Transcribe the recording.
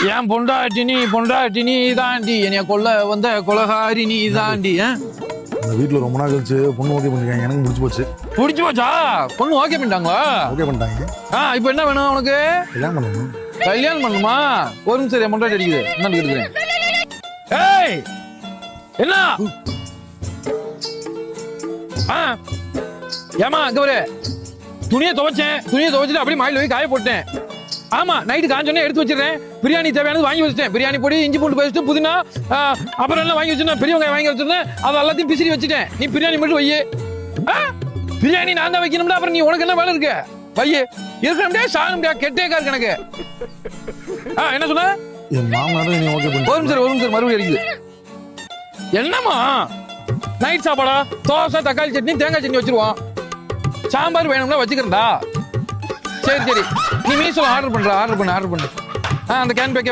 என் பொண்டாட்டி நீ தாண்டி என்னைய கொல்ல வந்த கொலகாரி நீ தாண்டி. இந்த வீட்டில் ரொம்ப நாள் கழிச்சு பொண்ணு ஓகே பண்ணிருக்காங்க. எனக்கு முடிச்சு போச்சு. பிடிச்சி போச்சா? பொண்ணு ஓகே பண்ணிட்டாங்களா? ஓகே பண்ணிட்டாங்க. இப்போ என்ன வேணும் உனக்கு? கல்யாணம் பண்ணணும். கல்யாணம் பண்ணுமா? ஒரு நிமிஷம் என் பொண்டாட்டி அடிக்குது. என்ன கேட்குறேன்? ஏய் என்ன? ஏமா அங்க ஒரு துணியை துவைச்சிட்டு அப்படியே மாயில் போய் காய போட்டேன். ஆமா நைட்டு காஞ்சோன்னே எடுத்து வச்சிடறேன். பிரியாணி தேவையானது வாங்கி வச்சிட்டேன். பிரியாணி பொடி, இஞ்சி பூண்டு பேஸ்ட், புதினா, அப்புறம் எல்லாம் வாங்கி வச்சிருந்தேன். பெரிய வெங்காயம் வாங்கி வச்சிருந்தேன். அதை எல்லாத்தையும் பிசிறி வச்சுட்டேன். நீ பிரியாணி மட்டும் வையே. பிரியாணி நான் தான் வைக்கணும்டா. அப்புறம் நீ உனக்கு என்ன வேலை இருக்கு? வையே. இருக்க முடியாது, சாக முடியாது, கெட்டேக்கா இருக்கு எனக்கு. என்ன சொன்ன? என் மாமனாரும் நீ ஓகே பண்ணி. ஒரு நிமிஷம் மறுபடியும் அடிக்குது. என்னம்மா நைட் சாப்பாடா? தோசை, தக்காளி சட்னி, தேங்காய் சட்னி வச்சிருவோம். சாம்பார் வேணும்னா வச்சுக்கிறேன்டா. சரி நீ மீசோல ஆர்டர் பண்ணு. அந்த கேன் பேக்கே